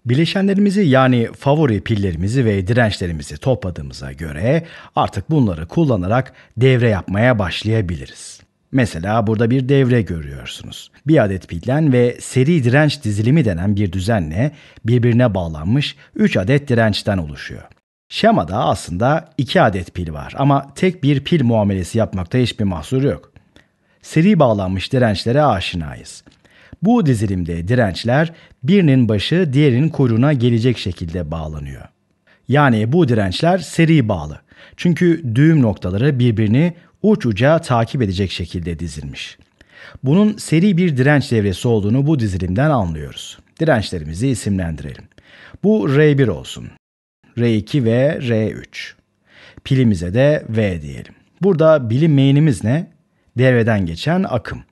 Bileşenlerimizi yani favori pillerimizi ve dirençlerimizi topladığımıza göre artık bunları kullanarak devre yapmaya başlayabiliriz. Mesela burada bir devre görüyorsunuz. Bir adet pilden ve seri direnç dizilimi denen bir düzenle birbirine bağlanmış 3 adet dirençten oluşuyor. Şemada aslında 2 adet pil var ama tek bir pil muamelesi yapmakta hiçbir mahsur yok. Seri bağlanmış dirençlere aşinayız. Bu dizilimde dirençler birinin başı diğerinin kuyruğuna gelecek şekilde bağlanıyor. Yani bu dirençler seri bağlı. Çünkü düğüm noktaları birbirini uç uca takip edecek şekilde dizilmiş. Bunun seri bir direnç devresi olduğunu bu dizilimden anlıyoruz. Dirençlerimizi isimlendirelim. Bu R1 olsun. R2 ve R3. Pilimize de V diyelim. Burada bilinmeyenimiz ne? Devreden geçen akım.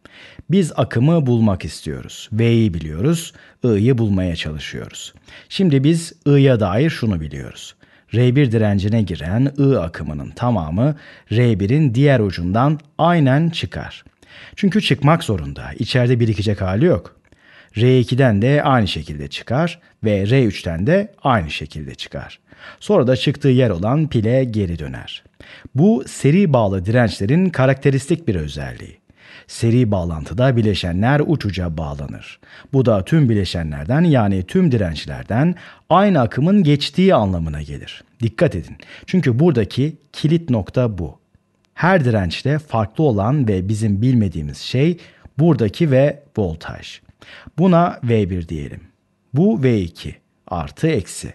Biz akımı bulmak istiyoruz. V'yi biliyoruz, I'yı bulmaya çalışıyoruz. Şimdi biz I'ya dair şunu biliyoruz. R1 direncine giren I akımının tamamı R1'in diğer ucundan aynen çıkar. Çünkü çıkmak zorunda. İçeride birikecek hali yok. R2'den de aynı şekilde çıkar ve R3'ten de aynı şekilde çıkar. Sonra da çıktığı yer olan pile geri döner. Bu seri bağlı dirençlerin karakteristik bir özelliği. Seri bağlantıda bileşenler uç uca bağlanır. Bu da tüm bileşenlerden yani tüm dirençlerden aynı akımın geçtiği anlamına gelir. Dikkat edin. Çünkü buradaki kilit nokta bu. Her dirençte farklı olan ve bizim bilmediğimiz şey buradaki ve voltaj. Buna V1 diyelim. Bu V2 artı eksi.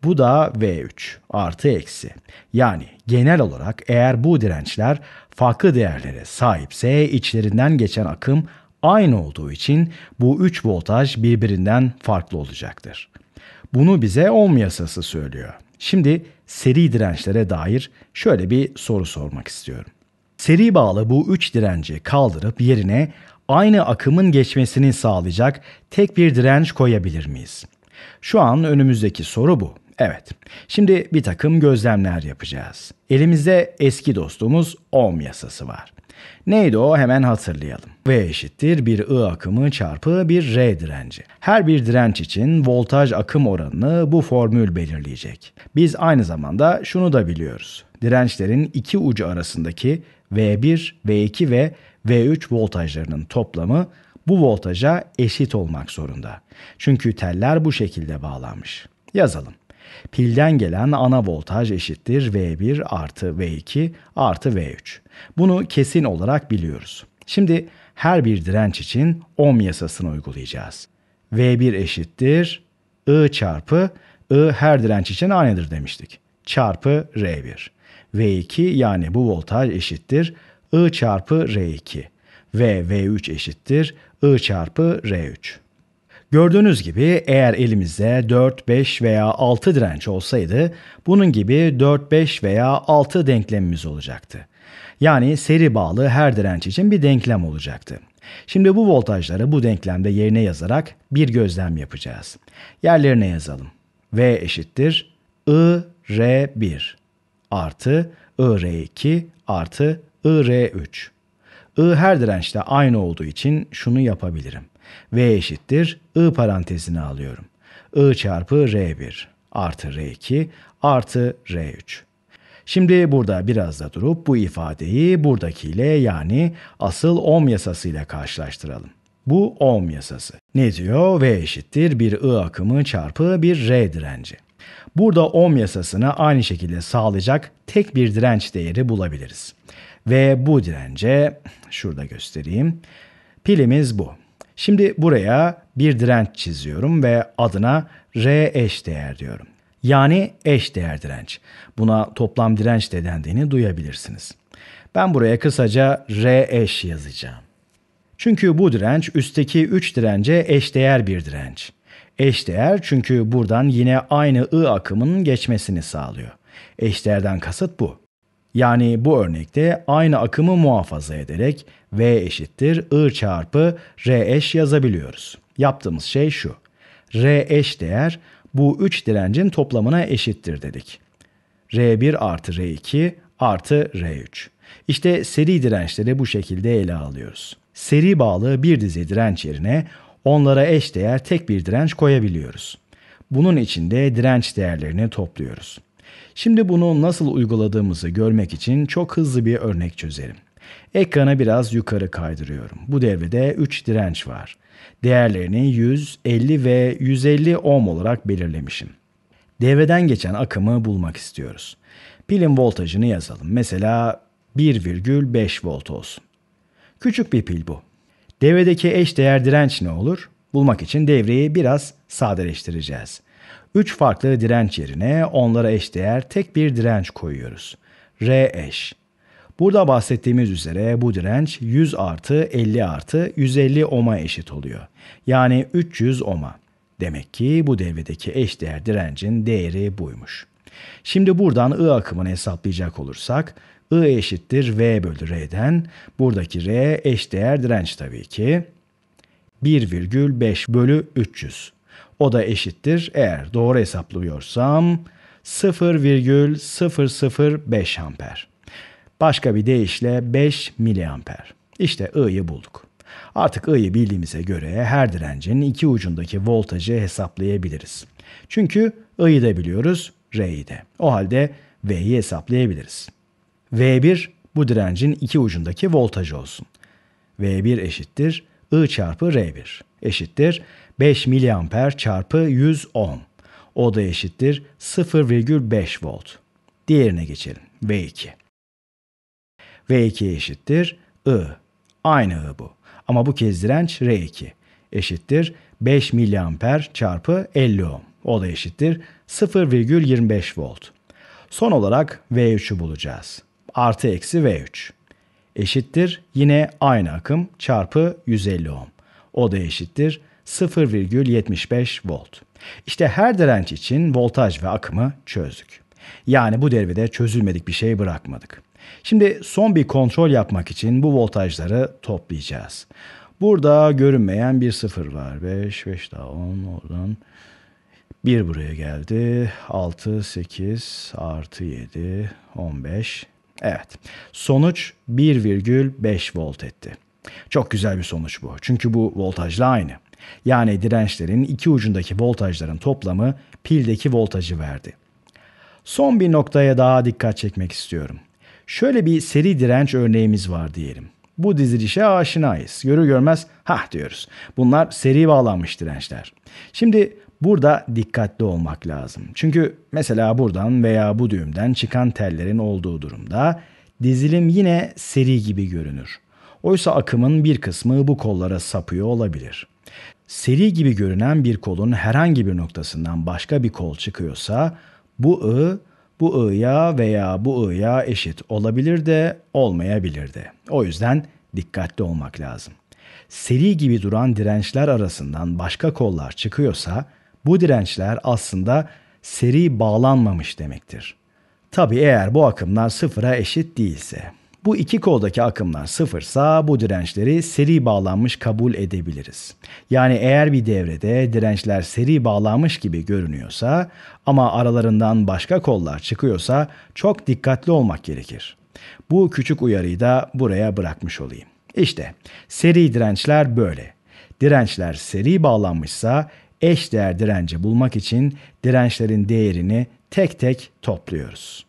Bu da V3 artı eksi. Yani genel olarak eğer bu dirençler farklı değerlere sahipse içlerinden geçen akım aynı olduğu için bu 3 voltaj birbirinden farklı olacaktır. Bunu bize Ohm yasası söylüyor. Şimdi seri dirençlere dair şöyle bir soru sormak istiyorum. Seri bağlı bu 3 direnci kaldırıp yerine aynı akımın geçmesini sağlayacak tek bir direnç koyabilir miyiz? Şu an önümüzdeki soru bu. Evet, şimdi bir takım gözlemler yapacağız. Elimizde eski dostumuz Ohm yasası var. Neydi o? Hemen hatırlayalım. V eşittir bir I akımı çarpı bir R direnci. Her bir direnç için voltaj akım oranını bu formül belirleyecek. Biz aynı zamanda şunu da biliyoruz. Dirençlerin iki ucu arasındaki V1, V2 ve V3 voltajlarının toplamı bu voltaja eşit olmak zorunda. Çünkü teller bu şekilde bağlanmış. Yazalım. Pilden gelen ana voltaj eşittir V1 artı V2 artı V3. Bunu kesin olarak biliyoruz. Şimdi her bir direnç için Ohm yasasını uygulayacağız. V1 eşittir I çarpı I her direnç için aynıdır demiştik. Çarpı R1. V2 yani bu voltaj eşittir I çarpı R2. Ve V3 eşittir I çarpı R3. Gördüğünüz gibi eğer elimizde 4, 5 veya 6 direnç olsaydı bunun gibi 4, 5 veya 6 denklemimiz olacaktı. Yani seri bağlı her direnç için bir denklem olacaktı. Şimdi bu voltajları bu denklemde yerine yazarak bir gözlem yapacağız. Yerlerine yazalım. V eşittir IR1 artı IR2 artı IR3. I her dirençte aynı olduğu için şunu yapabilirim. V eşittir I parantezine alıyorum. I çarpı R1 artı R2 artı R3. Şimdi burada biraz da durup bu ifadeyi buradakiyle yani asıl Ohm yasasıyla karşılaştıralım. Bu Ohm yasası. Ne diyor? V eşittir bir I akımı çarpı bir R direnci. Burada Ohm yasasını aynı şekilde sağlayacak tek bir direnç değeri bulabiliriz. Ve bu dirence, şurada göstereyim, pilimiz bu. Şimdi buraya bir direnç çiziyorum ve adına R eşdeğer diyorum. Yani eşdeğer direnç. Buna toplam direnç de dendiğini duyabilirsiniz. Ben buraya kısaca R eş yazacağım. Çünkü bu direnç üstteki 3 dirence eşdeğer bir direnç. Eşdeğer çünkü buradan yine aynı I akımının geçmesini sağlıyor. Eşdeğerden kasıt bu. Yani bu örnekte aynı akımı muhafaza ederek V eşittir I çarpı R eş yazabiliyoruz. Yaptığımız şey şu. R eş değer bu 3 direncin toplamına eşittir dedik. R1 artı R2 artı R3. İşte seri dirençleri bu şekilde ele alıyoruz. Seri bağlı bir dizi direnç yerine onlara eşdeğer tek bir direnç koyabiliyoruz. Bunun için de direnç değerlerini topluyoruz. Şimdi bunu nasıl uyguladığımızı görmek için çok hızlı bir örnek çözelim. Ekranı biraz yukarı kaydırıyorum. Bu devrede 3 direnç var. Değerlerini 100, 50 ve 150 ohm olarak belirlemişim. Devreden geçen akımı bulmak istiyoruz. Pilin voltajını yazalım. Mesela 1,5 volt olsun. Küçük bir pil bu. Devredeki eşdeğer direnç ne olur? Bulmak için devreyi biraz sadeleştireceğiz. 3 farklı direnç yerine onlara eşdeğer tek bir direnç koyuyoruz. R eş. Burada bahsettiğimiz üzere bu direnç 100 artı 50 artı 150 ohm'a eşit oluyor. Yani 300 ohm'a. Demek ki bu devredeki eşdeğer direncin değeri buymuş. Şimdi buradan I akımını hesaplayacak olursak I eşittir V bölü R'den. Buradaki R eşdeğer direnç tabii ki. 1,5 bölü 300. O da eşittir, eğer doğru hesaplıyorsam, 0,005 amper. Başka bir deyişle 5 miliamper. İşte I'yı bulduk. Artık I'yı bildiğimize göre her direncin iki ucundaki voltajı hesaplayabiliriz. Çünkü I'yı da biliyoruz, R'yi de. O halde V'yi hesaplayabiliriz. V1 bu direncin iki ucundaki voltaj olsun. V1 eşittir I çarpı R1 eşittir 5 miliamper çarpı 100 ohm. O da eşittir 0,5 volt. Diğerine geçelim. V2. V2 eşittir I. Aynı I bu. Ama bu kez direnç R2 eşittir 5 miliamper çarpı 50 ohm. O da eşittir 0,25 volt. Son olarak V3'ü bulacağız. Artı eksi V3 eşittir yine aynı akım çarpı 150 ohm. O da eşittir 0,75 volt. İşte her direnç için voltaj ve akımı çözdük. Yani bu devrede çözülmedik bir şey bırakmadık. Şimdi son bir kontrol yapmak için bu voltajları toplayacağız. Burada görünmeyen bir sıfır var. 5 daha 10 oradan. 1 buraya geldi. 6, 8, artı 7, 15. Evet. Sonuç 1,5 volt etti. Çok güzel bir sonuç bu. Çünkü bu voltajla aynı. Yani dirençlerin iki ucundaki voltajların toplamı pildeki voltajı verdi. Son bir noktaya daha dikkat çekmek istiyorum. Şöyle bir seri direnç örneğimiz var diyelim. Bu dizilişe aşinayız. Görür görmez hah diyoruz. Bunlar seri bağlanmış dirençler. Şimdi burada dikkatli olmak lazım. Çünkü mesela buradan veya bu düğümden çıkan tellerin olduğu durumda dizilim yine seri gibi görünür. Oysa akımın bir kısmı bu kollara sapıyor olabilir. Seri gibi görünen bir kolun herhangi bir noktasından başka bir kol çıkıyorsa bu I'ya veya bu I'ya eşit olabilir de olmayabilir de. O yüzden dikkatli olmak lazım. Seri gibi duran dirençler arasından başka kollar çıkıyorsa bu dirençler aslında seri bağlanmamış demektir. Tabii eğer bu akımlar sıfıra eşit değilse. Bu iki koldaki akımlar sıfırsa bu dirençleri seri bağlanmış kabul edebiliriz. Yani eğer bir devrede dirençler seri bağlanmış gibi görünüyorsa ama aralarından başka kollar çıkıyorsa çok dikkatli olmak gerekir. Bu küçük uyarıyı da buraya bırakmış olayım. İşte seri dirençler böyle. Dirençler seri bağlanmışsa eşdeğer direnci bulmak için dirençlerin değerini tek tek topluyoruz.